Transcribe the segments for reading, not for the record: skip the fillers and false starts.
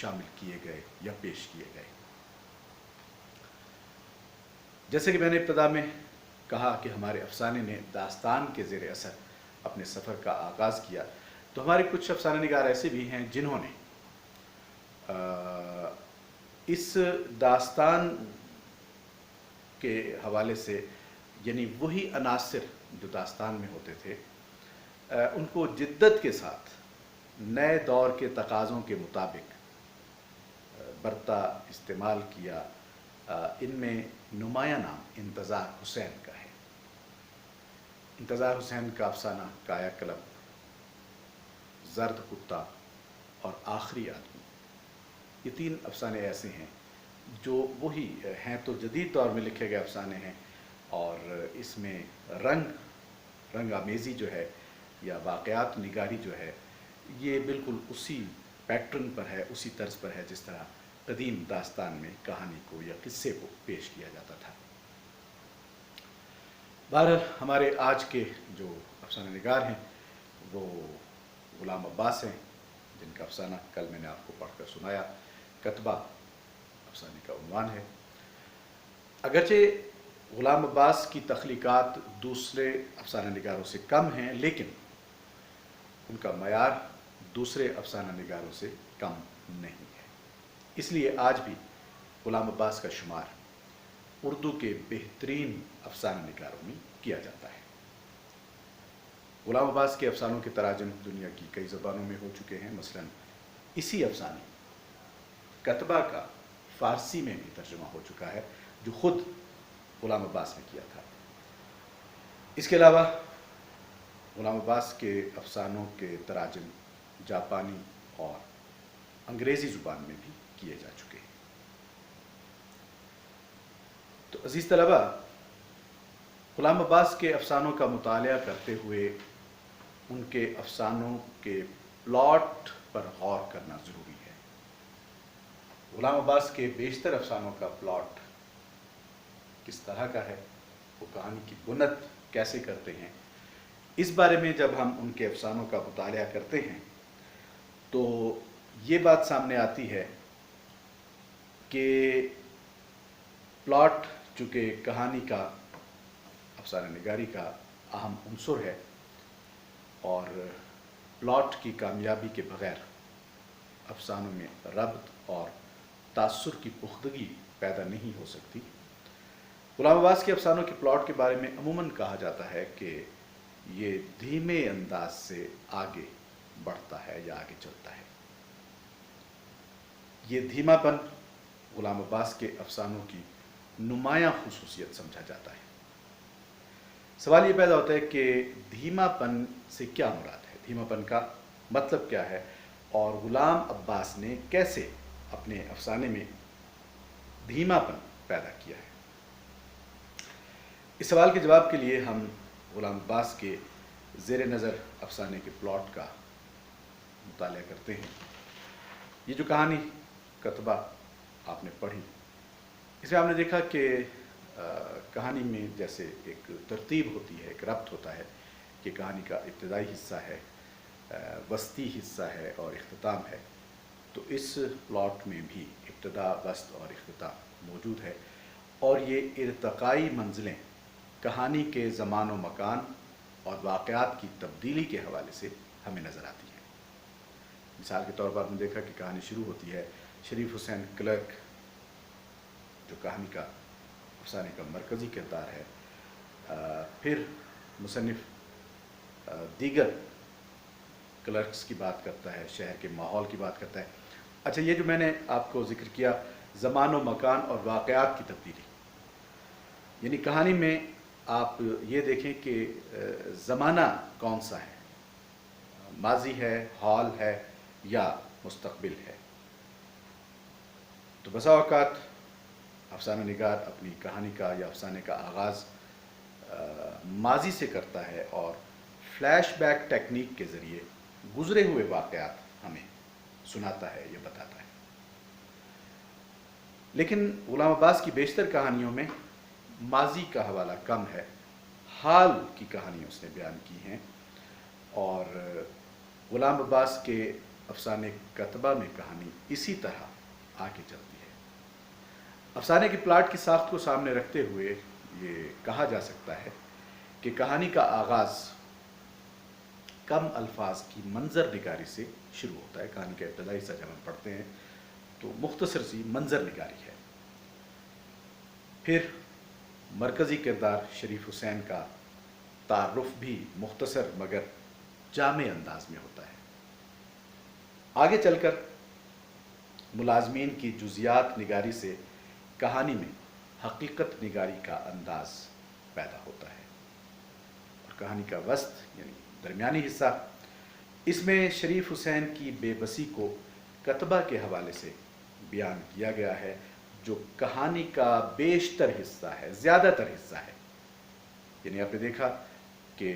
شامل کیے گئے یا پیش کیے گئے۔ جیسے کہ میں نے ابتدا میں کہا کہ ہمارے افسانے نے داستان کے زیر اثر اپنے سفر کا آغاز کیا، تو ہمارے کچھ افسانہ نگار ایسے بھی ہیں جنہوں نے اس داستان کے حوالے سے، یعنی وہی عناصر جو داستان میں ہوتے تھے، ان کو جدت کے ساتھ نئے دور کے تقاضوں کے مطابق برتا استعمال کیا۔ ان میں نمایاں نام انتظار حسین کا ہے۔ انتظار حسین کا افسانہ کایا کلب، زرد کتا اور آخری آدمی، یہ 3 افسانے ایسے ہیں جو وہی ہیں تو جدید دور میں لکھے گئے افسانے ہیں، اور اس میں رنگ آمیزی جو ہے یا واقعات نگاری جو ہے، یہ بالکل اسی پیٹرن پر ہے، اسی طرز پر ہے جس طرح قدیم داستان میں کہانی کو یا قصے کو پیش کیا جاتا تھا۔ بہرحال ہمارے آج کے جو افسانہ نگار ہیں وہ غلام عباس ہیں، جن کا افسانہ کل میں نے آپ کو پڑھ کر سنایا۔ کتبہ افسانے کا عنوان ہے۔ اگرچہ غلام عباس کی تخلیقات دوسرے افسانہ نگاروں سے کم ہیں، لیکن ان کا معیار دوسرے افسانہ نگاروں سے کم نہیں ہے، اس لیے آج بھی غلام عباس کا شمار اردو کے بہترین افسانہ نگاروں میں کیا جاتا ہے۔ غلام عباس کے افسانوں کے تراجم دنیا کی کئی زبانوں میں ہو چکے ہیں، مثلا اسی افسانے کتبہ کا فارسی میں بھی ترجمہ ہو چکا ہے، جو خود غلام عباس نے کیا تھا۔ اس کے علاوہ غلام عباس کے افسانوں کے تراجم جاپانی اور انگریزی زبان میں بھی کیے جا چکے ہیں۔ تو عزیز طلبہ، غلام عباس کے افسانوں کا مطالعہ کرتے ہوئے ان کے افسانوں کے پلاٹ پر غور کرنا ضروری ہے۔ غلام عباس کے بیشتر افسانوں کا پلاٹ کس طرح کا ہے، وہ کہانی کی بنیاد کیسے کرتے ہیں، اس بارے میں جب ہم ان کے افسانوں کا مطالعہ کرتے ہیں تو یہ بات سامنے آتی ہے کہ پلاٹ چونکہ کہانی کا، افسانہ نگاری کا اہم عنصر ہے، اور پلاٹ کی کامیابی کے بغیر افسانوں میں ربط اور تاثر کی پختگی پیدا نہیں ہو سکتی۔ غلام عباس کے افسانوں کے پلاٹ کے بارے میں عموماً کہا جاتا ہے کہ یہ دھیمے انداز سے آگے بڑھتا ہے یا آگے چلتا ہے۔ یہ دھیما پن غلام عباس کے افسانوں کی نمایاں خصوصیت سمجھا جاتا ہے۔ سوال یہ پیدا ہوتا ہے کہ دھیما پن سے کیا مراد ہے، دھیما پن کا مطلب کیا ہے، اور غلام عباس نے کیسے اپنے افسانے میں دھیما پن پیدا کیا ہے۔ اس سوال کے جواب کے لیے ہم غلام عباس کے زیر نظر افسانے کے پلاٹ کا مطالعہ کرتے ہیں۔ یہ جو کہانی کتبہ آپ نے پڑھی، اس میں آپ نے دیکھا کہ کہانی میں جیسے ایک ترتیب ہوتی ہے، ایک ربط ہوتا ہے کہ کہانی کا ابتدائی حصہ ہے، وسطی حصہ ہے اور اختتام ہے، تو اس پلاٹ میں بھی ابتدا، وسط اور اختتام موجود ہے، اور یہ ارتقائی منزلیں کہانی کے زمان و مکان اور واقعات کی تبدیلی کے حوالے سے ہمیں نظر آتی ہیں۔ مثال کے طور پر ہم نے دیکھا کہ کہانی شروع ہوتی ہے شریف حسین کلرک، جو کہانی کا، افسانے کا مرکزی کردار ہے، پھر مصنف دیگر کلرکس کی بات کرتا ہے، شہر کے ماحول کی بات کرتا ہے۔ اچھا، یہ جو میں نے آپ کو ذکر کیا زمان و مکان اور واقعات کی تبدیلی، یعنی کہانی میں آپ یہ دیکھیں کہ زمانہ کون سا ہے، ماضی ہے، حال ہے یا مستقبل ہے۔ تو بسا اوقات افسانہ نگار اپنی کہانی کا یا افسانے کا آغاز ماضی سے کرتا ہے اور فلیش بیک ٹیکنیک کے ذریعے گزرے ہوئے واقعات ہمیں سناتا ہے یا بتاتا ہے۔ لیکن غلام عباس کی بیشتر کہانیوں میں ماضی کا حوالہ کم ہے، حال کی کہانی اس نے بیان کی ہیں، اور غلام عباس کے افسانے کتبہ میں کہانی اسی طرح آگے چلتی ہے۔ افسانے کی پلاٹ کی ساخت کو سامنے رکھتے ہوئے یہ کہا جا سکتا ہے کہ کہانی کا آغاز کم الفاظ کی منظر نگاری سے شروع ہوتا ہے۔ کہانی کا ابتدائی حصہ جب ہم پڑھتے ہیں تو مختصر سی منظر نگاری ہے۔ پھر مرکزی کردار شریف حسین کا تعارف بھی مختصر مگر جامع انداز میں ہوتا ہے۔ آگے چل کر ملازمین کی جزیات نگاری سے کہانی میں حقیقت نگاری کا انداز پیدا ہوتا ہے، اور کہانی کا وسط یعنی درمیانی حصہ، اس میں شریف حسین کی بے بسی کو کتبہ کے حوالے سے بیان کیا گیا ہے، جو کہانی کا بیشتر حصہ ہے، زیادہ تر حصہ ہے۔ یعنی آپ نے دیکھا کہ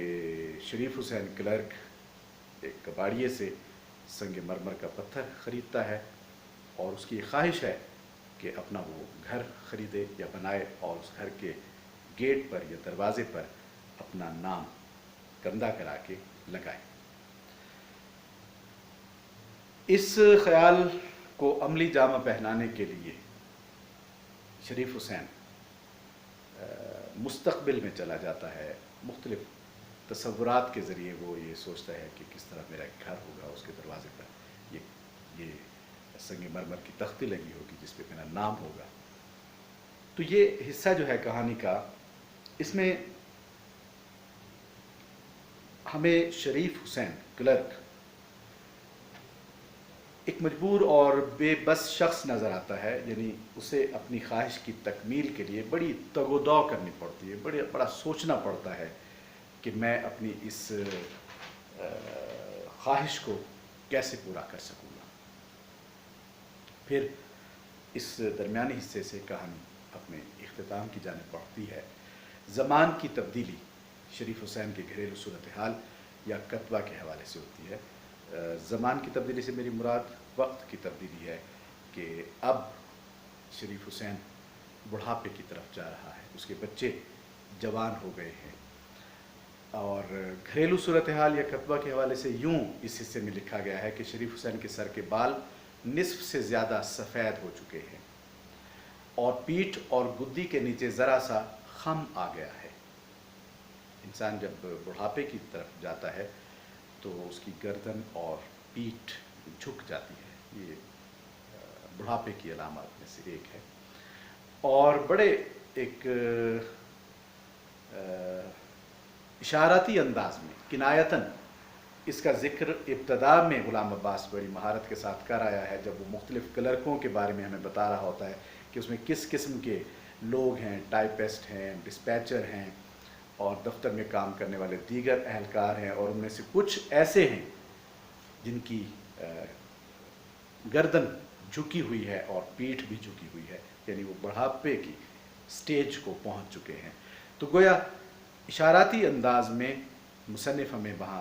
شریف حسین کلرک ایک کباڑیے سے سنگ مرمر کا پتھر خریدتا ہے، اور اس کی خواہش ہے کہ اپنا وہ گھر خریدے یا بنائے، اور اس گھر کے گیٹ پر یا دروازے پر اپنا نام کندہ کرا کے لگائے۔ اس خیال کو عملی جامہ پہنانے کے لیے شریف حسین مستقبل میں چلا جاتا ہے۔ مختلف تصورات کے ذریعے وہ یہ سوچتا ہے کہ کس طرح میرا ایک گھر ہوگا، اس کے دروازے پر یہ سنگ مرمر کی تختی لگی ہوگی جس پہ میرا نام ہوگا۔ تو یہ حصہ جو ہے کہانی کا، اس میں ہمیں شریف حسین کلرک ایک مجبور اور بے بس شخص نظر آتا ہے۔ یعنی اسے اپنی خواہش کی تکمیل کے لیے بڑی تگ و دو کرنی پڑتی ہے، بڑا سوچنا پڑتا ہے کہ میں اپنی اس خواہش کو کیسے پورا کر سکوں گا۔ پھر اس درمیانی حصے سے کہانی اپنے اختتام کی جانب بڑھتی ہے۔ زمان کی تبدیلی شریف حسین کے گھریلو صورتحال یا کتبہ کے حوالے سے ہوتی ہے۔ زمان کی تبدیلی سے میری مراد وقت کی تبدیلی ہے کہ اب شریف حسین بڑھاپے کی طرف جا رہا ہے، اس کے بچے جوان ہو گئے ہیں، اور گھریلو صورتحال یا کتبہ کے حوالے سے یوں اس حصے میں لکھا گیا ہے کہ شریف حسین کے سر کے بال نصف سے زیادہ سفید ہو چکے ہیں، اور پیٹھ اور گدی کے نیچے ذرا سا خم آ گیا ہے۔ انسان جب بڑھاپے کی طرف جاتا ہے تو اس کی گردن اور پیٹھ جھک جاتی ہے، یہ بڑھاپے کی علامات میں سے ایک ہے۔ اور بڑے ایک اشاراتی انداز میں کنایتاً اس کا ذکر ابتدا میں غلام عباس بڑی مہارت کے ساتھ کر آیا ہے، جب وہ مختلف کلرکوں کے بارے میں ہمیں بتا رہا ہوتا ہے کہ اس میں کس قسم کے لوگ ہیں، ٹائپسٹ ہیں، ڈسپیچر ہیں، اور دفتر میں کام کرنے والے دیگر اہلکار ہیں، اور ان میں سے کچھ ایسے ہیں جن کی گردن جھکی ہوئی ہے اور پیٹھ بھی جھکی ہوئی ہے، یعنی وہ بڑھاپے کی سٹیج کو پہنچ چکے ہیں۔ تو گویا اشاراتی انداز میں مصنف ہمیں وہاں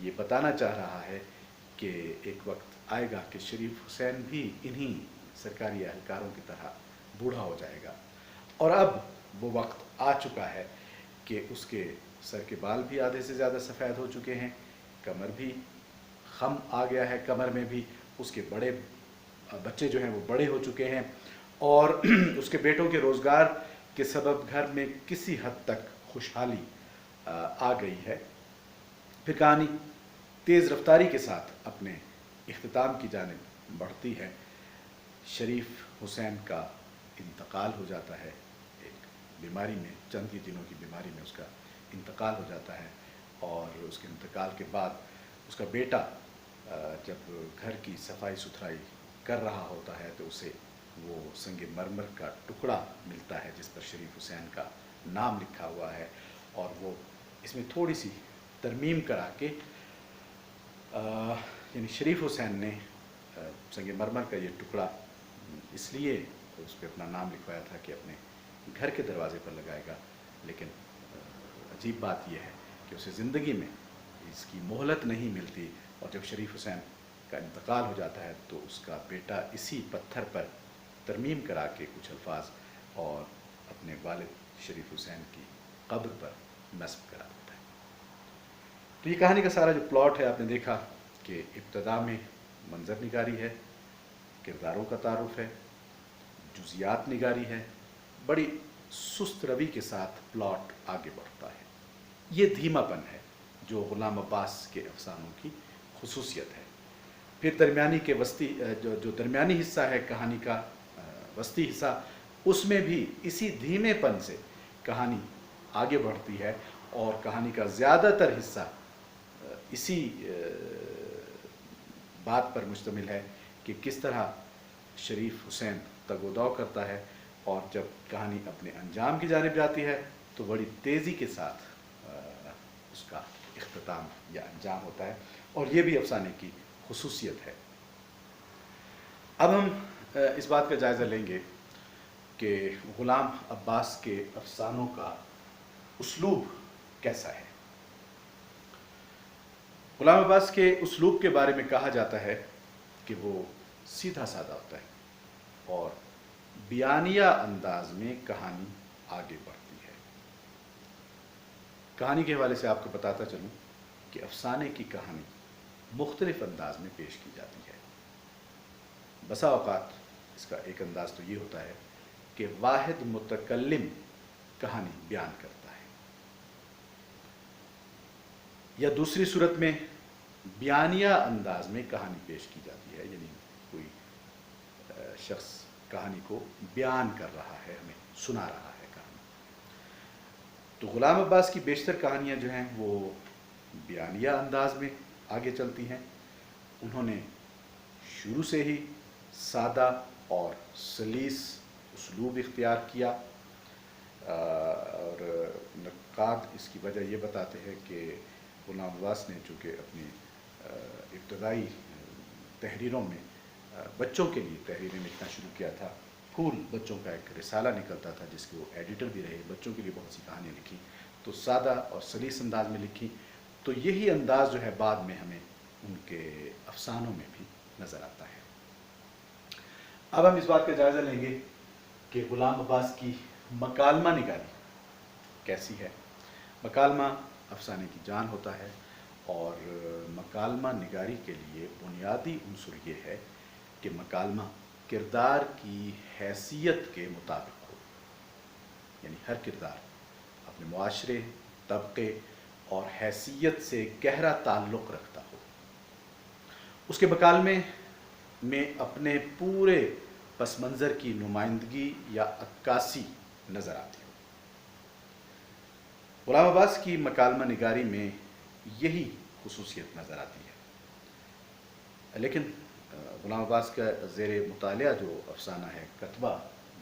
یہ بتانا چاہ رہا ہے کہ ایک وقت آئے گا کہ شریف حسین بھی انہی سرکاری اہلکاروں کی طرح بوڑھا ہو جائے گا، اور اب وہ وقت آ چکا ہے کہ اس کے سر کے بال بھی آدھے سے زیادہ سفید ہو چکے ہیں، کمر بھی خم آ گیا ہے، کمر میں بھی اس کے بڑے بچے جو ہیں وہ بڑے ہو چکے ہیں، اور اس کے بیٹوں کے روزگار کے سبب گھر میں کسی حد تک خوشحالی آ گئی ہے۔ پھر کہانی تیز رفتاری کے ساتھ اپنے اختتام کی جانب بڑھتی ہے۔ شریف حسین کا انتقال ہو جاتا ہے، ایک بیماری میں، چند ہی دنوں کی بیماری میں اس کا انتقال ہو جاتا ہے، اور اس کے انتقال کے بعد اس کا بیٹا جب گھر کی صفائی ستھرائی کر رہا ہوتا ہے تو اسے وہ سنگ مرمر کا ٹکڑا ملتا ہے جس پر شریف حسین کا نام لکھا ہوا ہے، اور وہ اس میں تھوڑی سی ترمیم کرا کے یعنی شریف حسین نے سنگ مرمر کا یہ ٹکڑا اس لیے اس پہ اپنا نام لکھوایا تھا کہ اپنے گھر کے دروازے پر لگائے گا، لیکن عجیب بات یہ ہے کہ اسے زندگی میں اس کی مہلت نہیں ملتی، اور جب شریف حسین کا انتقال ہو جاتا ہے تو اس کا بیٹا اسی پتھر پر ترمیم کرا کے کچھ الفاظ اور اپنے والد شریف حسین کی قبر پر نصب کرا دیتا ہے۔ تو یہ کہانی کا سارا جو پلاٹ ہے، آپ نے دیکھا کہ ابتدا میں منظر نگاری ہے، کرداروں کا تعارف ہے، جزیات نگاری ہے، بڑی سست روی کے ساتھ پلاٹ آگے بڑھتا ہے۔ یہ دھیما پن ہے جو غلام عباس کے افسانوں کی خصوصیت ہے۔ پھر درمیانی کے وسطی جو درمیانی حصہ ہے کہانی کا، وسطی حصہ، اس میں بھی اسی دھیمے پن سے کہانی آگے بڑھتی ہے، اور کہانی کا زیادہ تر حصہ اسی بات پر مشتمل ہے کہ کس طرح شریف حسین تگ و دو کرتا ہے، اور جب کہانی اپنے انجام کی جانب جاتی ہے تو بڑی تیزی کے ساتھ اس کا اختتام یا انجام ہوتا ہے، اور یہ بھی افسانے کی خصوصیت ہے۔ اب ہم اس بات کا جائزہ لیں گے کہ غلام عباس کے افسانوں کا اسلوب کیسا ہے۔ غلام عباس کے اسلوب کے بارے میں کہا جاتا ہے کہ وہ سیدھا سادہ ہوتا ہے اور بیانیہ انداز میں کہانی آگے بڑھتی ہے۔ کہانی کے حوالے سے آپ کو بتاتا چلوں کہ افسانے کی کہانی مختلف انداز میں پیش کی جاتی ہے۔ بسا اوقات اس کا ایک انداز تو یہ ہوتا ہے کہ واحد متکلم کہانی بیان کرتا ہے، یا دوسری صورت میں بیانیہ انداز میں کہانی پیش کی جاتی ہے، یعنی کوئی شخص کہانی کو بیان کر رہا ہے، ہمیں سنا رہا ہے کہانی۔ تو غلام عباس کی بیشتر کہانیاں جو ہیں وہ بیانیہ انداز میں آگے چلتی ہیں۔ انہوں نے شروع سے ہی سادہ اور سلیس اسلوب اختیار کیا، اور نقاد اس کی وجہ یہ بتاتے ہیں کہ غلام عباس نے چونکہ اپنی ابتدائی تحریروں میں بچوں کے لیے تحریریں لکھنا شروع کیا تھا، پھول بچوں کا ایک رسالہ نکلتا تھا جس کے وہ ایڈیٹر بھی رہے، بچوں کے لیے بہت سی کہانیاں لکھی، تو سادہ اور سلیس انداز میں لکھی، تو یہی انداز جو ہے بعد میں ہمیں ان کے افسانوں میں بھی نظر آتا ہے۔ اب ہم اس بات کا جائزہ لیں گے کہ غلام عباس کی مکالمہ نگاری کیسی ہے۔ مکالمہ افسانے کی جان ہوتا ہے، اور مکالمہ نگاری کے لیے بنیادی عنصر یہ ہے کہ مکالمہ کردار کی حیثیت کے مطابق ہو، یعنی ہر کردار اپنے معاشرے، طبقے اور حیثیت سے گہرا تعلق رکھتا ہو، اس کے مکالمے میں اپنے پورے پس منظر کی نمائندگی یا عکاسی نظر آتی ہو۔ غلام عباس کی مکالمہ نگاری میں یہی خصوصیت نظر آتی ہے، لیکن غلام عباس کا زیر مطالعہ جو افسانہ ہے کتبہ،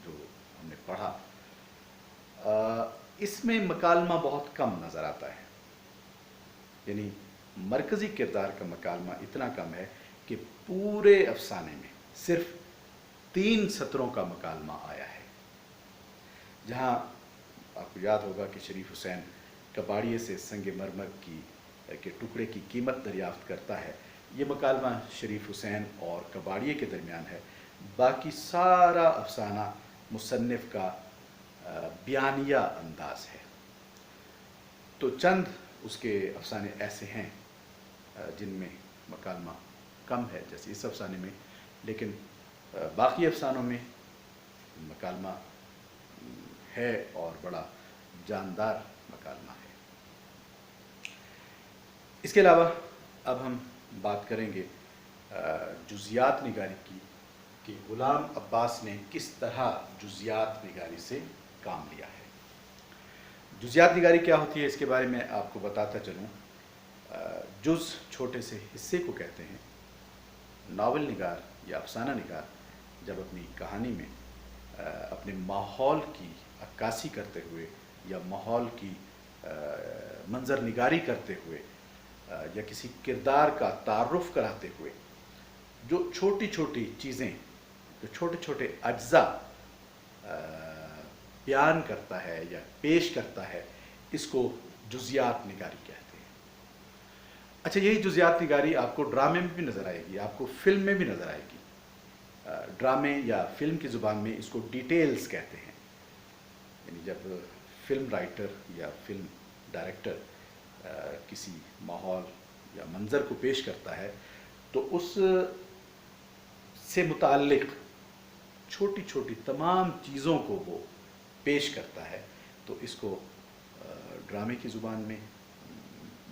جو ہم نے پڑھا، اس میں مکالمہ بہت کم نظر آتا ہے، یعنی مرکزی کردار کا مکالمہ اتنا کم ہے کہ پورے افسانے میں صرف 3 سطروں کا مکالمہ آیا ہے، جہاں آپ کو یاد ہوگا کہ شریف حسین کباڑیے سے سنگ مرمر کے ٹکڑے کی قیمت دریافت کرتا ہے۔ یہ مکالمہ شریف حسین اور کباڑیے کے درمیان ہے، باقی سارا افسانہ مصنف کا بیانیہ انداز ہے۔ تو چند اس کے افسانے ایسے ہیں جن میں مکالمہ کم ہے، جیسے اس افسانے میں، لیکن باقی افسانوں میں مکالمہ ہے اور بڑا جاندار مکالمہ ہے۔ اس کے علاوہ اب ہم بات کریں گے جزیات نگاری کی، کہ غلام عباس نے کس طرح جزیات نگاری سے کام لیا ہے۔ جزیات نگاری کیا ہوتی ہے اس کے بارے میں آپ کو بتاتا چلوں۔ جز چھوٹے سے حصے کو کہتے ہیں۔ ناول نگار یا افسانہ نگار جب اپنی کہانی میں اپنے ماحول کی عکاسی کرتے ہوئے یا ماحول کی منظر نگاری کرتے ہوئے یا کسی کردار کا تعارف کراتے ہوئے جو چھوٹی چھوٹی چیزیں، جو چھوٹے چھوٹے اجزاء بیان کرتا ہے یا پیش کرتا ہے، اس کو جزیات نگاری کہتے ہیں۔ اچھا، یہی جزیات نگاری آپ کو ڈرامے میں بھی نظر آئے گی، آپ کو فلم میں بھی نظر آئے گی۔ ڈرامے یا فلم کی زبان میں اس کو ڈیٹیلز کہتے ہیں، یعنی جب فلم رائٹر یا فلم ڈائریکٹر کسی ماحول یا منظر کو پیش کرتا ہے تو اس سے متعلق چھوٹی چھوٹی تمام چیزوں کو وہ پیش کرتا ہے، تو اس کو ڈرامے کی زبان میں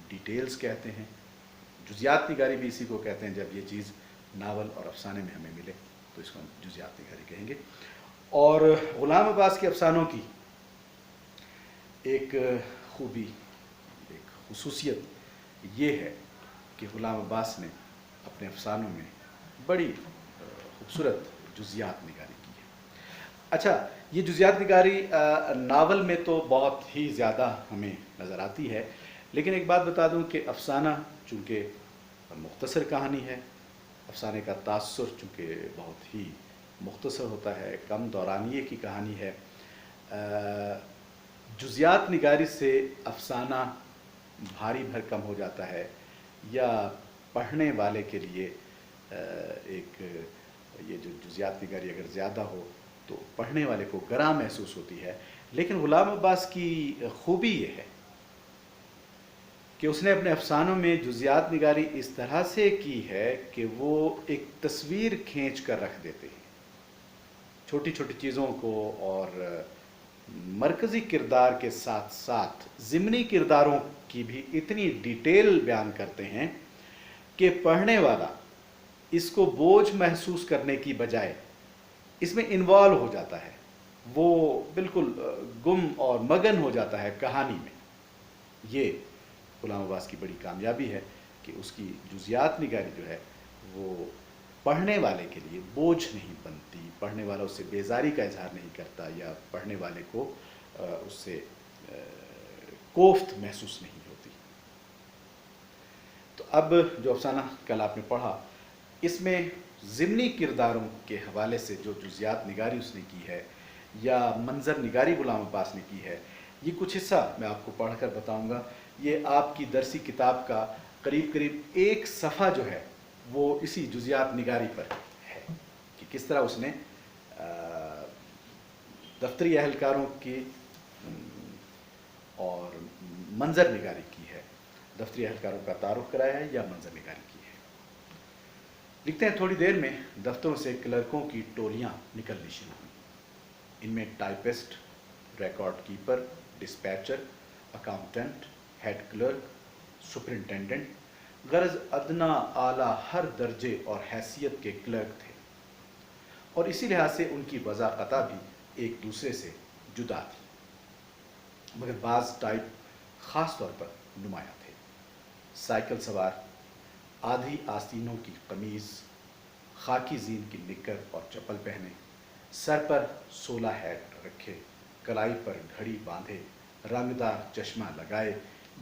ڈیٹیلز کہتے ہیں. جزیات نگاری بھی اسی کو کہتے ہیں. جب یہ چیز ناول اور افسانے میں ہمیں ملے تو اس کو ہم جزیات نگاری کہیں گے. اور غلام عباس کے افسانوں کی ایک خوبی، ایک خصوصیت یہ ہے کہ غلام عباس نے اپنے افسانوں میں بڑی خوبصورت جزیات نگاری کی ہے. اچھا، یہ جزیات نگاری ناول میں تو بہت ہی زیادہ ہمیں نظر آتی ہے، لیکن ایک بات بتا دوں کہ افسانہ چونکہ مختصر کہانی ہے، افسانے کا تاثر چونکہ بہت ہی مختصر ہوتا ہے، کم دورانیے کی کہانی ہے، جزیات نگاری سے افسانہ بھاری بھرکم ہو جاتا ہے، یا پڑھنے والے کے لیے ایک یہ جو جزیات نگاری اگر زیادہ ہو تو پڑھنے والے کو گراں محسوس ہوتی ہے. لیکن غلام عباس کی خوبی یہ ہے کہ اس نے اپنے افسانوں میں جزیات نگاری اس طرح سے کی ہے کہ وہ ایک تصویر کھینچ کر رکھ دیتے ہیں چھوٹی چھوٹی چیزوں کو، اور مرکزی کردار کے ساتھ ساتھ ضمنی کرداروں کی بھی اتنی ڈیٹیل بیان کرتے ہیں کہ پڑھنے والا اس کو بوجھ محسوس کرنے کی بجائے اس میں انوالو ہو جاتا ہے، وہ بالکل گم اور مگن ہو جاتا ہے کہانی میں. یہ غلام عباس کی بڑی کامیابی ہے کہ اس کی جزیات نگاری جو ہے وہ پڑھنے والے کے لیے بوجھ نہیں بنتی، پڑھنے والا اس سے بیزاری کا اظہار نہیں کرتا، یا پڑھنے والے کو اس سے کوفت محسوس نہیں ہوتی. تو اب جو افسانہ کل آپ نے پڑھا، اس میں ضمنی کرداروں کے حوالے سے جو جزیات نگاری اس نے کی ہے، یا منظر نگاری غلام عباس نے کی ہے، یہ کچھ حصہ میں آپ کو پڑھ کر بتاؤں گا. یہ آپ کی درسی کتاب کا قریب قریب ایک صفحہ جو ہے وہ اسی جزیات نگاری پر ہے کہ کس طرح اس نے دفتری اہلکاروں کی اور منظر نگاری کی ہے، دفتری اہلکاروں کا تعارف کرایا ہے یا منظر نگاری کی ہے. لکھتے ہیں تھوڑی دیر میں دفتروں سے کلرکوں کی ٹولیاں نکلنی شروع ہوئیں. ان میں typist, record keeper, dispatcher, accountant, head clerk, superintendent, غرض ادنا اعلیٰ ہر درجے اور حیثیت کے کلرک تھے، اور اسی لحاظ سے ان کی وضاقتہ بھی ایک دوسرے سے جدا تھی. مگر بعض ٹائپ خاص طور پر نمایاں تھے. سائیکل سوار، آدھی آستینوں کی قمیض، خاکی زین کی نکر اور چپل پہنے، سر پر 16 ہیٹ رکھے، کلائی پر گھڑی باندھے، رنگدار چشمہ لگائے،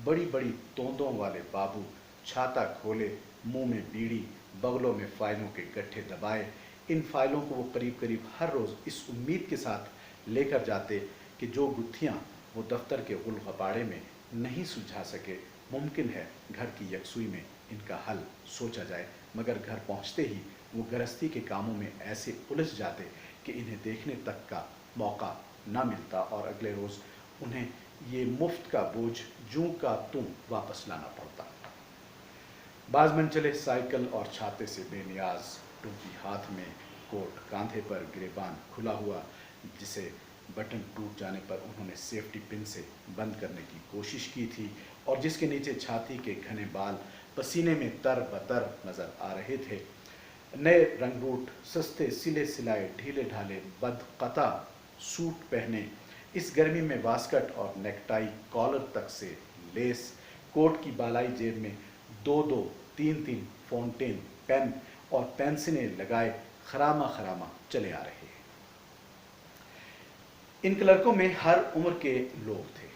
بڑی بڑی توندوں والے بابو، چھاتا کھولے، منہ میں بیڑی، بغلوں میں فائلوں کے گٹھے دبائے. ان فائلوں کو وہ قریب قریب ہر روز اس امید کے ساتھ لے کر جاتے کہ جو گتھیاں وہ دفتر کے غل غباڑے میں نہیں سلجھا سکے، ممکن ہے گھر کی یکسوئی میں ان کا حل سوچا جائے. مگر گھر پہنچتے ہی وہ گرہستی کے کاموں میں ایسے الجھ جاتے کہ انہیں دیکھنے تک کا موقع نہ ملتا، اور اگلے روز انہیں یہ مفت کا بوجھ جوں کا توں واپس لانا پڑتا. بعض منچلے سائیکل اور چھاتے سے بے نیاز، ٹوپی ہاتھ میں، کوٹ کاندھے پر، گریبان کھلا ہوا جسے بٹن ٹوٹ جانے پر انہوں نے سیفٹی پن سے بند کرنے کی کوشش کی تھی، اور جس کے نیچے چھاتی کے گھنے بال پسینے میں تر بتر نظر آ رہے تھے. نئے رنگ روٹ، سستے سلے سلائے ڈھیلے ڈھالے بدقطع سوٹ پہنے، اس گرمی میں واسکٹ اور نیکٹائی کالر تک سے لیس، کوٹ کی بالائی جیب میں 2 3 فونٹین پین اور پینسلیں لگائے خرامہ خرامہ چلے آ رہے ہیں. ان کلرکوں میں ہر عمر کے لوگ تھے،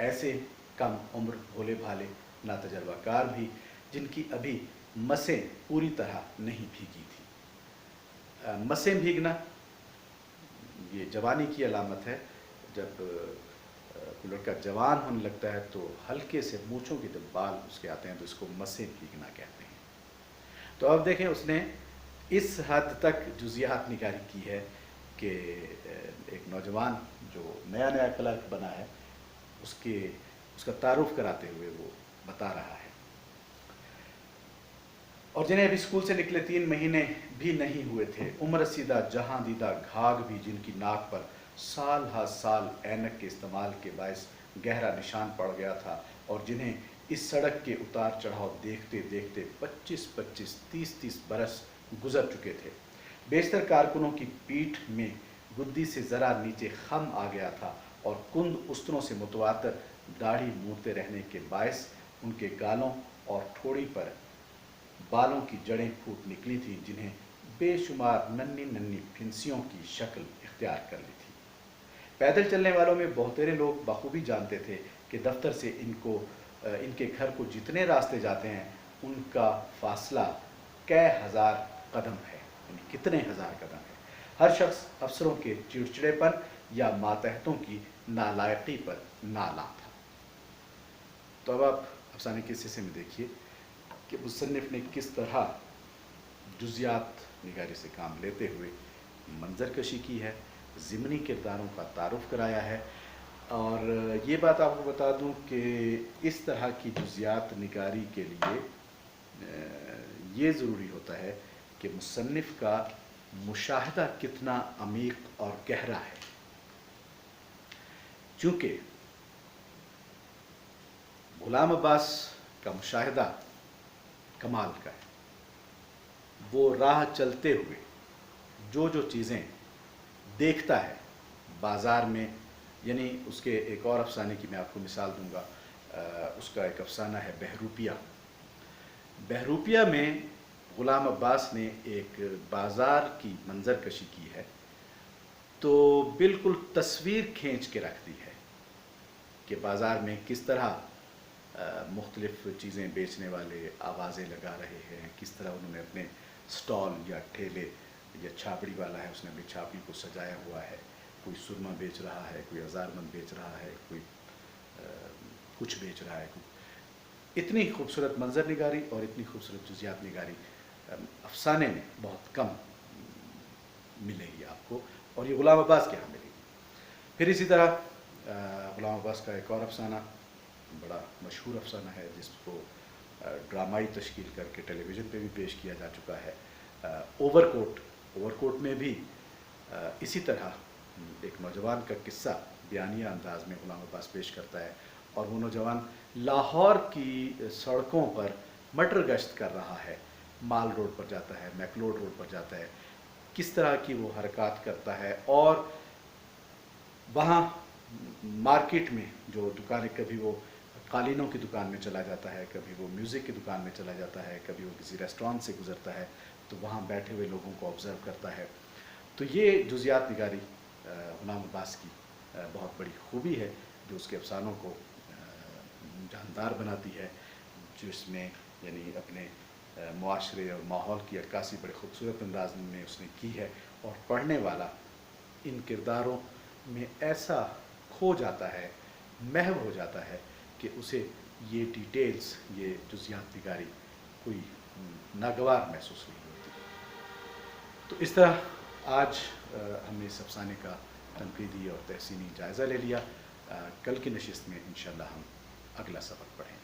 ایسے کم عمر بھولے بھالے ناتجربہ کار بھی جن کی ابھی مسیں پوری طرح نہیں بھیگی تھی. مسیں بھیگنا یہ جوانی کی علامت ہے. جب کوئی لڑکا جوان ہونے لگتا ہے تو ہلکے سے مونچھوں کے جب بال اس کے آتے ہیں تو اس کو مسیں بھیگنا کہتے ہیں. تو اب دیکھیں اس نے اس حد تک جزیات نگاری کی ہے کہ ایک نوجوان جو نیا نیا کلرک بنا ہے اس کا تعارف کراتے ہوئے وہ بتا رہا ہے. اور جنہیں ابھی اسکول سے نکلے 3 مہینے بھی نہیں ہوئے تھے، عمر رسیدہ جہاں دیدہ گھاگ بھی جن کی ناک پر سال ہا سال اینک کے استعمال کے باعث گہرا نشان پڑ گیا تھا، اور جنہیں اس سڑک کے اتار چڑھاؤ دیکھتے دیکھتے 25 30 برس گزر چکے تھے، بیشتر کارکنوں کی پیٹھ میں گدی سے ذرا نیچے خم آ گیا تھا، اور کند استنوں سے متواتر داڑھی مونتے رہنے کے باعث ان کے گالوں اور ٹھوڑی پر بالوں کی جڑیں پھوٹ نکلی تھیں، جنہیں بے شمار ننھی ننھی پھنسیوں کی شکل اختیار کر لی تھی۔ پیدل چلنے والوں میں بہترے لوگ بخوبی جانتے تھے کہ دفتر سے ان کے گھر کو جتنے راستے جاتے ہیں ان کا فاصلہ کئی ہزار قدم ہے، یعنی کتنے ہزار قدم ہے۔ ہر شخص افسروں کے چڑچڑے پر یا ماتحتوں کی نالائقی پر نالاں تھا۔ تو اب آپ افسانے کے اس حصے میں دیکھیے کہ مصنف نے کس طرح جزیات نگاری سے کام لیتے ہوئے منظر کشی کی ہے، ضمنی کرداروں کا تعارف کرایا ہے، اور یہ بات آپ کو بتا دوں کہ اس طرح کی جزیات نگاری کے لیے یہ ضروری ہوتا ہے کہ مصنف کا مشاہدہ کتنا عمیق اور گہرا ہے، چونکہ غلام عباس کا مشاہدہ کمال کا ہے۔ وہ راہ چلتے ہوئے جو چیزیں دیکھتا ہے بازار میں، یعنی اس کے ایک اور افسانے کی میں آپ کو مثال دوں گا، اس کا ایک افسانہ ہے بہروپیہ۔ بہروپیہ میں غلام عباس نے ایک بازار کی منظر کشی کی ہے، تو بالکل تصویر کھینچ کے رکھ دی ہے کہ بازار میں کس طرح مختلف چیزیں بیچنے والے آوازیں لگا رہے ہیں، کس طرح انہوں نے اپنے سٹال یا ٹھیلے، یا چھاپڑی والا ہے اس نے اپنی چھاپڑی کو سجایا ہوا ہے، کوئی سرما بیچ رہا ہے، کوئی ہزارمند بیچ رہا ہے، کوئی کچھ بیچ رہا ہے۔ اتنی خوبصورت منظر نگاری اور اتنی خوبصورت جزیات نگاری افسانے میں بہت کم ملے گی آپ کو، اور یہ غلام عباس کے یہاں ملے گی۔ پھر اسی طرح غلام عباس کا ایک اور افسانہ بڑا مشہور افسانہ ہے، جس کو ڈرامائی تشکیل کر کے ٹیلی ویژن پہ بھی پیش کیا جا چکا ہے، اوور کوٹ میں بھی اسی طرح ایک نوجوان کا قصہ بیانیہ انداز میں غلام عباس پیش کرتا ہے، اور وہ نوجوان لاہور کی سڑکوں پر مٹر گشت کر رہا ہے، مال روڈ پر جاتا ہے، میکلوڈ روڈ پر جاتا ہے، کس طرح کی وہ حرکات کرتا ہے، اور وہاں مارکیٹ میں جو دکانیں، کبھی وہ قالینوں کی دکان میں چلا جاتا ہے، کبھی وہ میوزک کی دکان میں چلا جاتا ہے، کبھی وہ کسی ریسٹورانٹ سے گزرتا ہے تو وہاں بیٹھے ہوئے لوگوں کو آبزرو کرتا ہے۔ تو یہ جزیات نگاری غلام عباس کی بہت بڑی خوبی ہے، جو اس کے افسانوں کو جاندار بناتی ہے، جس میں یعنی اپنے معاشرے اور ماحول کی عکاسی بڑے خوبصورت انداز میں اس نے کی ہے، اور پڑھنے والا ان کرداروں میں ایسا کھو جاتا ہے، محو ہو جاتا ہے کہ اسے یہ ڈیٹیلز، یہ جزیات نگاری کوئی ناگوار محسوس نہیں ہوتی۔ تو اس طرح آج ہم نے اس افسانے کا تنقیدی اور تحسینی جائزہ لے لیا۔ کل کی نشست میں انشاءاللہ ہم اگلا سبق پڑھیں۔